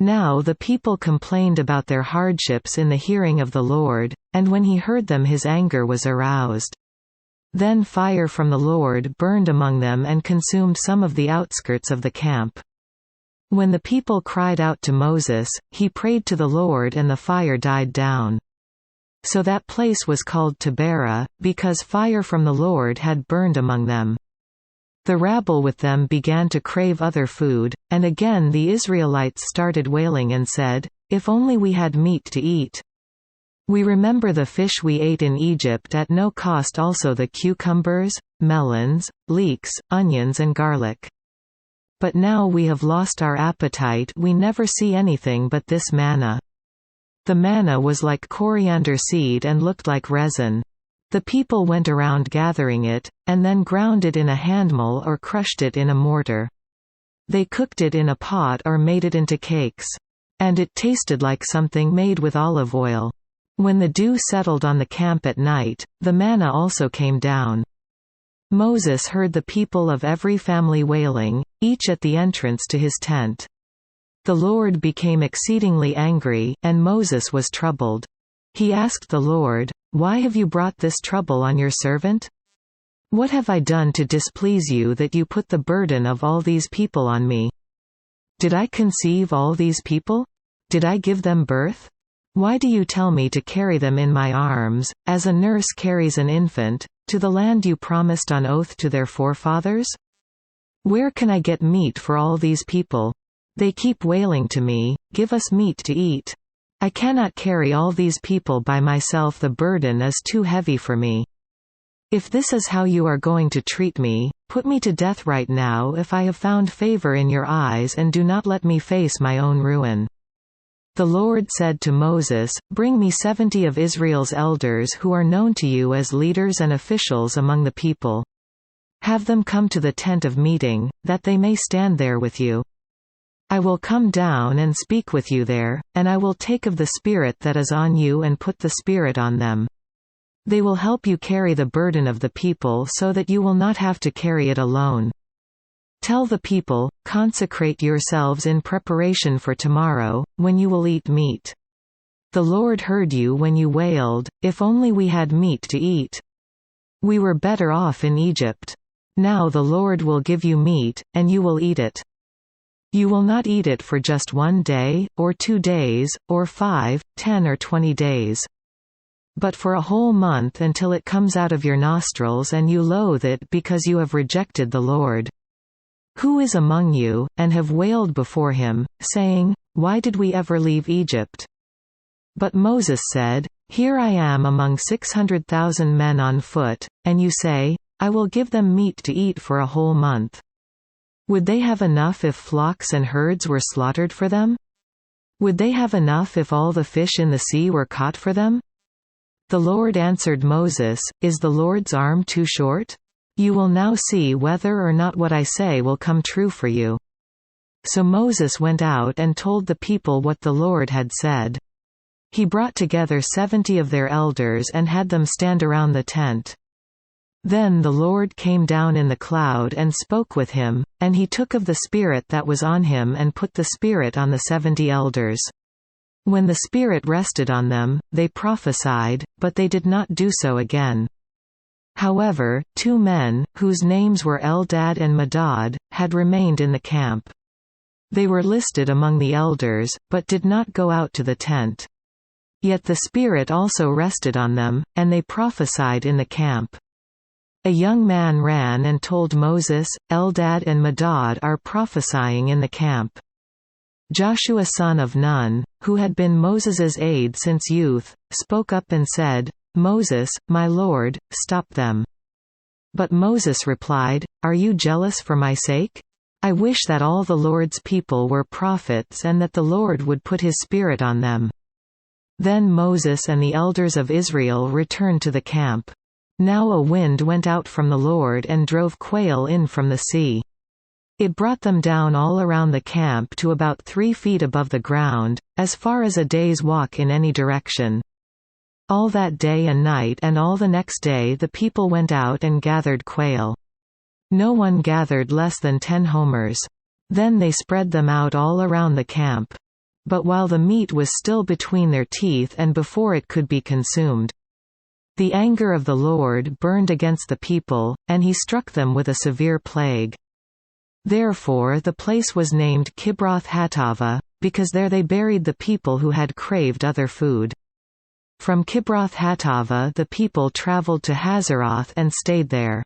Now the people complained about their hardships in the hearing of the Lord, and when he heard them his anger was aroused. Then fire from the Lord burned among them and consumed some of the outskirts of the camp. When the people cried out to Moses, he prayed to the Lord and the fire died down. So that place was called Taberah, because fire from the Lord had burned among them. The rabble with them began to crave other food, and again the Israelites started wailing and said, "If only we had meat to eat. We remember the fish we ate in Egypt at no cost, also the cucumbers, melons, leeks, onions and garlic. But now we have lost our appetite, we never see anything but this manna." The manna was like coriander seed and looked like resin. The people went around gathering it, and then ground it in a handmill or crushed it in a mortar. They cooked it in a pot or made it into cakes. And it tasted like something made with olive oil. When the dew settled on the camp at night, the manna also came down. Moses heard the people of every family wailing, each at the entrance to his tent. The Lord became exceedingly angry, and Moses was troubled. He asked the Lord, "Why have you brought this trouble on your servant? What have I done to displease you that you put the burden of all these people on me? Did I conceive all these people? Did I give them birth? Why do you tell me to carry them in my arms, as a nurse carries an infant, to the land you promised on oath to their forefathers? Where can I get meat for all these people? They keep wailing to me, 'Give us meat to eat.' I cannot carry all these people by myself, the burden is too heavy for me. If this is how you are going to treat me, put me to death right now if I have found favor in your eyes, and do not let me face my own ruin." The Lord said to Moses, "Bring me 70 of Israel's elders who are known to you as leaders and officials among the people. Have them come to the tent of meeting, that they may stand there with you. I will come down and speak with you there, and I will take of the Spirit that is on you and put the Spirit on them. They will help you carry the burden of the people so that you will not have to carry it alone. Tell the people, 'Consecrate yourselves in preparation for tomorrow, when you will eat meat.' The Lord heard you when you wailed, 'If only we had meat to eat. We were better off in Egypt.' Now the Lord will give you meat, and you will eat it. You will not eat it for just 1 day, or 2 days, or 5, 10 or 20 days. But for a whole month, until it comes out of your nostrils and you loathe it because you have rejected the Lord. Who is among you, and have wailed before him, saying, 'Why did we ever leave Egypt?' But Moses said, 'Here I am among 600,000 men on foot, and you say, I will give them meat to eat for a whole month. Would they have enough if flocks and herds were slaughtered for them? Would they have enough if all the fish in the sea were caught for them?' The Lord answered Moses, 'Is the Lord's arm too short? You will now see whether or not what I say will come true for you.' So Moses went out and told the people what the Lord had said. He brought together 70 of their elders and had them stand around the tent. Then the Lord came down in the cloud and spoke with him, and he took of the Spirit that was on him and put the Spirit on the 70 elders. When the Spirit rested on them, they prophesied, but they did not do so again. However, 2 men, whose names were Eldad and Medad, had remained in the camp. They were listed among the elders, but did not go out to the tent. Yet the Spirit also rested on them, and they prophesied in the camp. A young man ran and told Moses, 'Eldad and Medad are prophesying in the camp.' Joshua son of Nun, who had been Moses's aide since youth, spoke up and said, 'Moses, my lord, stop them.' But Moses replied, 'Are you jealous for my sake? I wish that all the Lord's people were prophets and that the Lord would put his Spirit on them.' Then Moses and the elders of Israel returned to the camp. Now a wind went out from the Lord and drove quail in from the sea. It brought them down all around the camp to about 3 feet above the ground, as far as a day's walk in any direction. All that day and night and all the next day the people went out and gathered quail. No one gathered less than 10 homers. Then they spread them out all around the camp. but while the meat was still between their teeth and before it could be consumed. The anger of the Lord burned against the people, and he struck them with a severe plague. Therefore the place was named Kibroth-Hattaavah, because there they buried the people who had craved other food. From Kibroth-Hattaavah the people traveled to Hazeroth and stayed there.